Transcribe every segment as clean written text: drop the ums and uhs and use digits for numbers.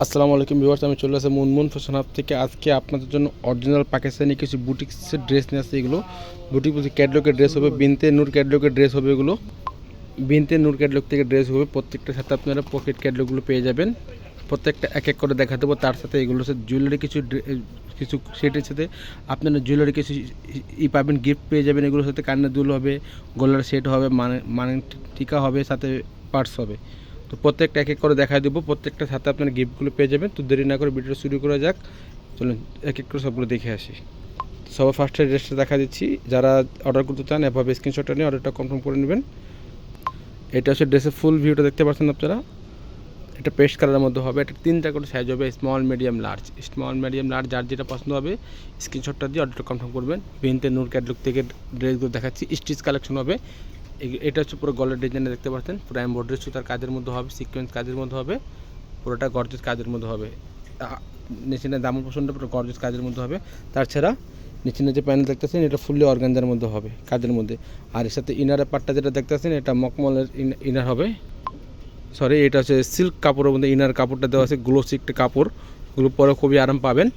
আসসালামু আলাইকুম ভিউয়ার্স, আমি চলে আসছি মুনমুন ফ্যাশন হাব থেকে। আজকে আপনাদের জন্য অরিজিনাল পাকিস্তানি কিছু বুটিক্সের ড্রেস নিয়ে আসছে। এগুলো বুটিক ক্যাটলগের ড্রেস হবে, বিনতে নূর ক্যাটলগের ড্রেস হবে। এগুলো বিনতে নূর ক্যাটলগ থেকে ড্রেস হবে। প্রত্যেকটার সাথে আপনারা পকেট ক্যাটলগুলো পেয়ে যাবেন। প্রত্যেকটা এক এক করে দেখা দেবো। তার সাথে এগুলোর সাথে জুয়েলারি কিছু সেটের সাথে আপনারা জুয়েলারি কিছু পাবেন, গিফট পেয়ে যাবেন। এগুলোর সাথে কানের দুল হবে, গলার সেট হবে, মানে টিকা হবে, সাথে পার্স হবে। তো প্রত্যেকটা এক এক করে দেখা দেবো। প্রত্যেকটার সাথে আপনার গিফটগুলো পেয়ে যাবেন। তো দেরি না করে ভিডিওটা শুরু করা যাক। চলুন এক এক করে সবগুলো দেখে আসি। সবার ফার্স্টে ড্রেসটা দেখা দিচ্ছি। যারা অর্ডার করতে চান এভাবে স্ক্রিনশটটা নিয়ে অর্ডারটা কনফার্ম করে নেবেন। এটা হচ্ছে ড্রেসের ফুল ভিউটা দেখতে পাচ্ছেন আপনারা। এটা পেস্ট কালারের মধ্যে হবে। এটা তিনটা করে সাইজ হবে, small medium large. Small medium large যার যেটা পছন্দ হবে স্ক্রিনশটটা দিয়ে অর্ডারটা কনফার্ম করবেন। বিনতে নূর ক্যাটলগ থেকে ড্রেসগুলো দেখাচ্ছি। স্টিচ কালেকশন হবে। এটা হচ্ছে পুরো গলার ডিজাইনে দেখতে পাচ্ছেন। পুরো এমব্রয়ডারি সুতার কাজের মধ্যে হবে, সিকোয়েন্স কাজের মধ্যে হবে, পুরোটা গর্জিয়াস কাজের মধ্যে হবে। নিচের দামন পোষণটা পুরো গর্জিয়াস কাজের মধ্যে হবে। তাছাড়া নিচে যে প্যানেল দেখতেছেন এটা ফুললি অর্গানজার মধ্যে হবে, কাজের মধ্যে। আর এর সাথে ইনারের পার্টটা যেটা দেখতেছেন এটা মকমলের ইনার হবে। সরি, এটা হচ্ছে সিল্ক কাপড়ের মধ্যে ইনার কাপড়টা দেওয়া আছে, গ্লোসি একটা কাপড়। এগুলো পরে খুবই আরাম পাবেন।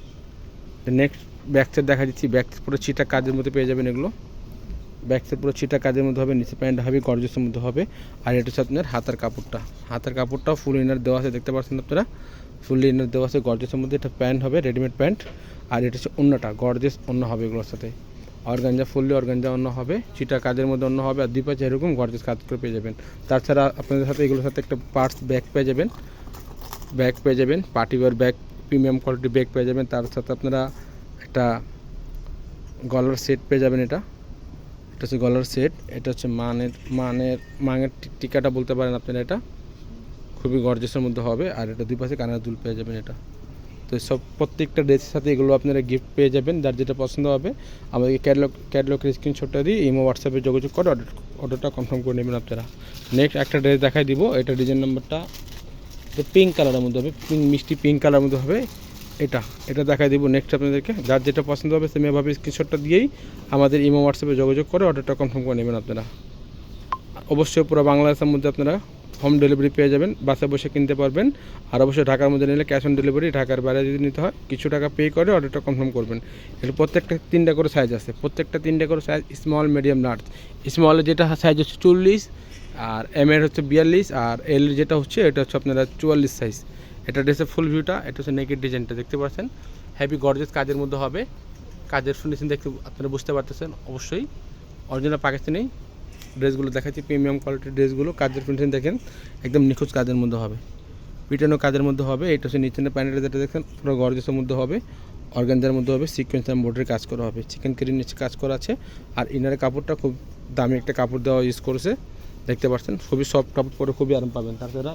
নেক্সট ব্যাক সাইড দেখা দিচ্ছি। ব্যাক পুরো ছিটা কাজের মধ্যে পেয়ে যাবেন। এগুলো ব্যাক সাইড পুরো ছিটা কাজের মধ্যে হবে, নিচে প্যান্ট হবে গর্জিয়াসের মধ্যে হবে। আর এটা হচ্ছে আপনার হাতের কাপড়টাও ফুল ইনার দেওয়া আছে, দেখতে পাচ্ছেন আপনারা। ফুল ইনার দেওয়া আছে গর্জিয়াসের মধ্যে। এটা প্যান্ট হবে, রেডিমেড প্যান্ট। আর এটা হচ্ছে অন্যটা গর্জিয়াস অন্য হবে। এগুলোর সাথে অর্গানজা, ফুললি অর্গানজা অন্য হবে, চিটা কাজের মধ্যে অন্য হবে। আর দুই পাশে এরকম গর্জিয়াস কাজ করে পেয়ে যাবেন। তাছাড়া আপনাদের সাথে এগুলোর সাথে একটা পার্টস ব্যাগ পেয়ে যাবেন, পার্টিওয়ার ব্যাগ, প্রিমিয়াম কোয়ালিটির ব্যাগ পেয়ে যাবেন। তার সাথে আপনারা একটা গলার সেট পেয়ে যাবেন। এটা হচ্ছে গলার সেট। এটা হচ্ছে মানের টিকাটা বলতে পারেন আপনারা। এটা খুবই গর্জিয়াসের মধ্যে হবে। আর এটা দুই পাশে কানের দুল পেয়ে যাবেন। এটা তো সব প্রত্যেকটা ড্রেসের সাথে এগুলো আপনারা গিফট পেয়ে যাবেন। যার যেটা পছন্দ হবে আমাদেরকে ক্যাটলগের স্ক্রিনশটটা দিয়ে ইমো হোয়াটসঅ্যাপে যোগাযোগ করে অর্ডারটা কনফার্ম করে নেবেন আপনারা। নেক্সট একটা ড্রেস দেখাই দিব। এটা ডিজাইন নাম্বারটা পিঙ্ক কালারের মধ্যে হবে, মিষ্টি পিঙ্ক কালারের মধ্যে হবে। এটা দেখাই দিব নেক্সট আপনাদেরকে। যার যেটা পছন্দ হবে সেমভাবে স্ক্রিনশটটা দিয়েই আমাদের ইমো হোয়াটসঅ্যাপে যোগাযোগ করে অর্ডারটা কনফার্ম করে নেবেন আপনারা। অবশ্যই পুরো বাংলাদেশের মধ্যে আপনারা হোম ডেলিভারি পেয়ে যাবেন, বাসায় বসে কিনতে পারবেন। আর অবশ্যই ঢাকার মধ্যে নিলে ক্যাশ অন ডেলিভারি। ঢাকার বাইরে যদি নিতে হয় কিছু টাকা পে করে অর্ডারটা কনফার্ম করবেন। এটা প্রত্যেকটা তিনটা করে সাইজ আছে, প্রত্যেকটা তিনটা করে সাইজ, স্মল মিডিয়াম লার্জ। স্মলের যেটা সাইজ হচ্ছে 40, আর এম এর হচ্ছে 42, আর এল যেটা হচ্ছে এটা হচ্ছে আপনারা 44 সাইজ। এটা ড্রেসের ফুল ভিউটা। এটা হচ্ছে নেকের ডিজাইনটা দেখতে পাচ্ছেন। হেভি গর্জিয়াস কাজের মধ্যে হবে। কাজের ফিনিশিং দেখতে আপনারা বুঝতে পারতেছেন। অবশ্যই অরিজিনাল পাকিস্তানি ড্রেসগুলো দেখাচ্ছি, প্রিমিয়াম কোয়ালিটির ড্রেসগুলো। কাজের ফিনিশিং দেখেন একদম নিখুঁত কাজের মধ্যে হবে, পিটানো কাজের মধ্যে হবে। এটা হচ্ছে নিচের প্যান্টটা যেটা দেখেন পুরো গর্জিয়াসের মধ্যে হবে, অর্গানজার মধ্যে হবে, সিকোয়েন্স এমব্রয়ডারি কাজ করা হবে, চিকেন কারির নিচে কাজ করা আছে। আর ইনারের কাপড়টা খুব দামি একটা কাপড় দেওয়া ইউজ করেছে, দেখতে পাচ্ছেন। খুবই সফট কাপড় পরে খুবই আরাম পাবেন। তাছাড়া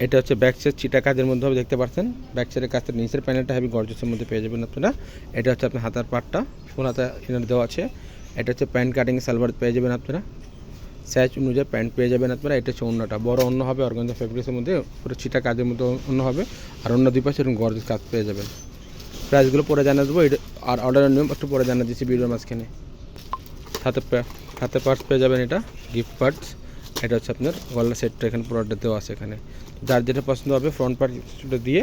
এটা হচ্ছে ব্যাক সাইড চিটা কাজের মধ্যে হবে, দেখতে পাচ্ছেন। ব্যাক সাইডের কাজটা নিচের প্যানেলটা হেভি গর্জিয়াসের মধ্যে পেয়ে যাবেন আপনারা। এটা হচ্ছে আপনার হাতার পাটটা, ফুল হাতা ইনার দেওয়া আছে। এটা হচ্ছে প্যান্ট কাটিং সালোয়ার পেয়ে যাবেন আপনারা, সাইজ অনুযায়ী প্যান্ট পেয়ে যাবেন আপনারা। এটা হচ্ছে অন্যটা বড় অন্য হবে, অর্গানজা ফেব্রিক্সের মধ্যে পুরো চিটা কাজের মধ্যে অন্য হবে। আর অন্য দুই পাশে এরকম গর্জিয়াস কাজ পেয়ে যাবেন। প্রাইসগুলো পরে জানিয়ে দেবো। এটা আর অর্ডারের নিয়ম একটু পরে জানিয়ে দিচ্ছি ভিডিওর মাঝখানে। হাতে পার্টস পেয়ে যাবেন, এটা গিফট পার্টস। এটা হচ্ছে আপনার গলার সেটটা এখানে পুরোটা দেওয়া আছে। এখানে যার যেটা পছন্দ হবে ফ্রন্ট পার্টটা দিয়ে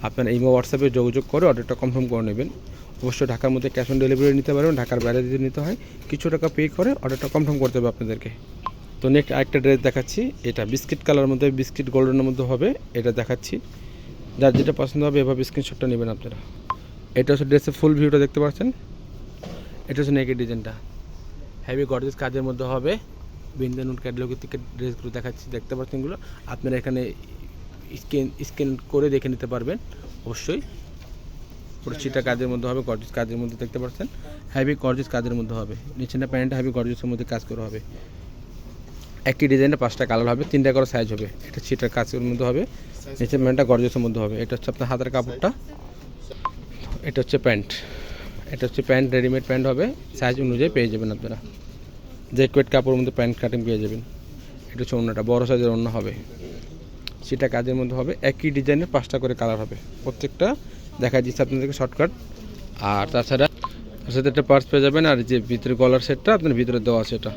আপনারা ইমো হোয়াটসঅ্যাপে যোগাযোগ করে অর্ডারটা কনফার্ম করে নেবেন। অবশ্যই ঢাকার মধ্যে ক্যাশ অন ডেলিভারি নিতে পারবেন। ঢাকার বাইরে যদি নিতে হয় কিছু টাকা পে করে অর্ডারটা কনফার্ম করতে হবে আপনাদেরকে। তো নেক্সট আরেকটা ড্রেস দেখাচ্ছি। এটা বিস্কিট কালারের মধ্যে, বিস্কিট গোল্ডেনের মধ্যে হবে। এটা দেখাচ্ছি, যার যেটা পছন্দ হবে এভাবে স্ক্রিনশটটা নেবেন আপনারা। এটা হচ্ছে ড্রেসের ফুল ভিউটা দেখতে পাচ্ছেন। এটা হচ্ছে নেকের ডিজাইনটা, হেভি গর্জিয়াস কাজের মধ্যে হবে। বিন্দু নূর ক্যাটালগের থেকে ড্রেসগুলো দেখাচ্ছি, দেখতে পাচ্ছেন। এগুলো আপনারা এখানে স্ক্যান করে দেখে নিতে পারবেন। অবশ্যই পুরো চিটা কাজের মধ্যে হবে, গর্জিয়াস কাজের মধ্যে দেখতে পাচ্ছেন। হেভি গর্জিয়াস কাজের মধ্যে হবে। নিচের প্যান্টটা হেভি গর্জিয়াসের মধ্যে কাজ করা হবে। একটি ডিজাইনে 5টা কালার হবে, 3টা করে সাইজ হবে। এটা চিটার কাজের মধ্যে হবে, নিচের প্যান্টটা গর্জিয়াসের মধ্যে হবে। এটা হচ্ছে আপনার হাতের কাপড়টা। এটা হচ্ছে প্যান্ট রেডিমেড প্যান্ট হবে, সাইজ অনুযায়ী পেয়ে যাবেন আপনারা। জ্যাকেট কাপড়ের মধ্যে প্যান্ট কাটিং পেয়ে যাবেন। এটা হচ্ছে অন্যটা বড় সাইজের অন্য হবে, সেটা কাজের মধ্যে হবে। একই ডিজাইনের 5টা করে কালার হবে। প্রত্যেকটা দেখা দিচ্ছে আপনাদেরকে শর্টকাট। আর তাছাড়া তার সাথে একটা পার্স পেয়ে যাবেন। আর যে ভিতরে গলার সেটটা আপনার ভিতরে দেওয়া আছে, এটা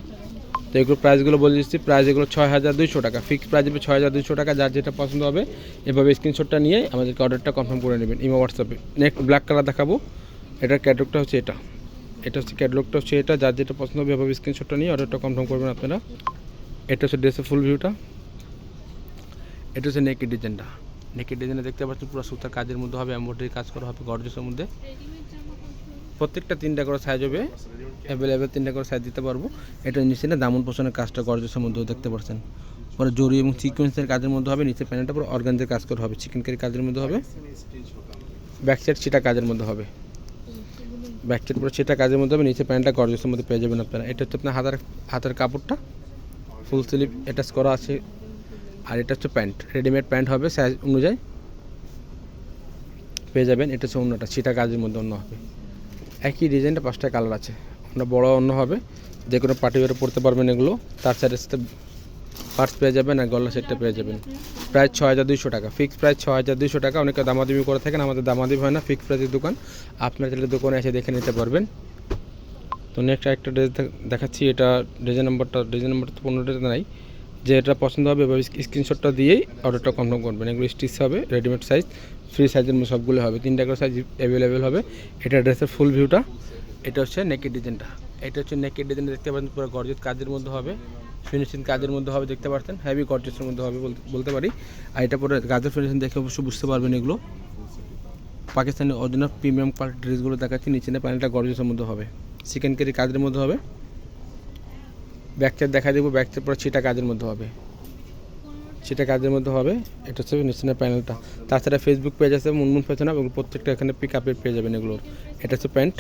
তো এগুলো প্রাইসগুলো বলে দিচ্ছি। প্রাইস এগুলো 6200 টাকা, ফিক্সড প্রাইস হবে 6200 টাকা। যার যেটা পছন্দ হবে এভাবে স্ক্রিনশটটা নিয়ে আমাদেরকে অর্ডারটা কনফার্ম করে নেবেন ইমো হোয়াটসঅ্যাপে। নেক্সট ব্ল্যাক কালার দেখাবো, এটার ক্যাটালগটা হচ্ছে এটা, এটা হচ্ছে ক্যাটালগটা হচ্ছে এটা। যার যেটা পছন্দ হবে এভাবে স্ক্রিনশটটা নিয়ে অর্ডারটা কনফার্ম করবেন আপনারা। এটা হচ্ছে ড্রেসের ফুল ভিউটা, এটা হচ্ছে নেকের ডিজাইনটা। নেকের ডিজাইনে দেখতে পাচ্ছেন পুরো সুতার কাজের মধ্যে হবে, এমব্রয়ডারি কাজ করা হবে গর্জিয়াসের মধ্যে। প্রত্যেকটা 3টা করে সাইজ হবে, অ্যাভেলেবেল 3টা করে সাইজ দিতে পারবো। এটা নিচে না দামন পোষণের কাজটা গর্জিয়াসের মধ্যেও দেখতে পাচ্ছেন, পরে জরি এবং সিকোয়েন্সের কাজের মধ্যে হবে। নিচে প্যানেলটা পুরো অর্গানজার কাজ করা হবে, চিকেন কারি কাজের মধ্যে হবে। ব্যাক সাইড সেটা কাজের মধ্যে হবে, ব্যাক সাইড পুরো সেটা কাজের মধ্যে হবে। নিচে প্যান্টটা গর্জিয়াসের মধ্যে পেয়ে যাবেন আপনারা। এটা হচ্ছে আপনার হাতের কাপড়টা ফুল স্লিভ অ্যাটাচ করা আছে। আর এটা হচ্ছে প্যান্ট, রেডিমেড প্যান্ট হবে, সাইজ অনুযায়ী পেয়ে যাবেন। এটা হচ্ছে অন্যটা, সেটা কাজের মধ্যে অন্য হবে। একই ডিজাইনটা 5টা কালার আছে, আমরা বড় অন্য হবে, যে কোনো পার্টি ওয়ারে পরতে পারবেন এগুলো। তার সাথে সাথে পার্টস পেয়ে যাবেন আর গলা সেটটা পেয়ে যাবেন। প্রাইস 6200 টাকা, ফিক্সড প্রাইস 6200 টাকা। অনেকে দামাদামি করে থাকেন, আমাদের দামাদামি হয় না, ফিক্সড প্রাইসের দোকান। আপনারা তাহলে দোকানে এসে দেখে নিতে পারবেন। তো নেক্সট একটা ড্রেস দেখাচ্ছি, এটা ডিজাইন নাম্বারটা তো 15টাতে নাই। যে এটা পছন্দ হবে এভাবে স্ক্রিনশটটা দিয়েই অর্ডারটা কনফার্ম করবেন। এগুলো স্টিচ হবে, রেডিমেড সাইজ, ফ্রি সাইজের মধ্যে সবগুলো হবে, 3টা করে সাইজ অ্যাভেলেবেল হবে। এটা ড্রেসের ফুল ভিউটা, এটা হচ্ছে নেকের ডিজাইনটা। এটা হচ্ছে নেকের ডিজাইন, দেখতে পাচ্ছেন পুরো গর্জিয়াস কাজের মধ্যে হবে, ফিনিশিং কাজের মধ্যে হবে, দেখতে পাচ্ছেন হেভি গর্জিয়াসের মধ্যে হবে বলতে পারি। আর এটা পরে কাজের ফিনিশিং দেখে অবশ্যই বুঝতে পারবেন এগুলো পাকিস্তানি অরিজিনাল প্রিমিয়াম কোয়ালিটি ড্রেসগুলো দেখাচ্ছি। নিচে প্যানেলটা গর্জিয়াসের মধ্যে হবে, চিকেন কারি কাজের মধ্যে হবে। ব্যাক সাইড দেখা দেবো, ব্যাক সাইড পুরো সেটা কাজের মধ্যে হবে, সেটা কাজের মধ্যে হবে। এটা হচ্ছে নিচের প্যানেলটা। তাছাড়া ফেসবুক পেজ আছে মুনমুন ফ্যাশন হাব, এগুলো প্রত্যেকটা এখানে পিক আপে পেয়ে যাবেন এগুলোর। এটা হচ্ছে প্যান্ট,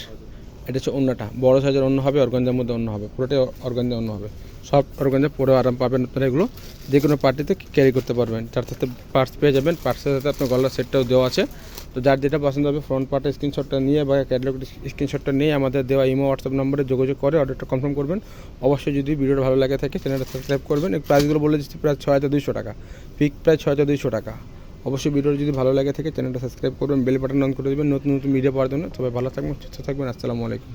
এটা হচ্ছে অন্যটা, বড় সাইজের অন্য হবে, অর্গানজার মধ্যে অন্য হবে, পুরোটাই অর্গানজা অন্য হবে। সব অর্গানজা পরে আরাম পাবেন আপনারা, এগুলো যে কোনো পার্টিতে ক্যারি করতে পারবেন। তার সাথে পার্টস পেয়ে যাবেন, পার্টসের সাথে আপনার গলার সেটটাও দেওয়া আছে। তো যার যেটা পছন্দ হবে ফ্রন্ট পার্টের স্ক্রিনশটটা নিয়ে বা ক্যাটালগের স্ক্রিনশটটা নিয়ে আমাদের দেওয়া ইমো হোয়াটসঅ্যাপ নম্বরে যোগাযোগ করে অর্ডারটা কনফার্ম করবেন। অবশ্যই যদি ভিডিওটা ভালো লাগে থাকে চ্যানেলটা সাবস্ক্রাইব করবেন। এই প্রাইসগুলো বলে দিচ্ছি, প্রায় 6200 টাকা, ফিক্সড প্রাইস 6200 টাকা। অবশ্যই ভিডিওটা যদি ভালো লাগে থাকে চ্যানেলটা সাবস্ক্রাইব করবেন, বেল বাটন অন করে দেবেন নতুন নতুন ভিডিও পাওয়ার জন্য। সবাই ভালো থাকবেন, সুস্থ থাকবেন, আসসালামু আলাইকুম।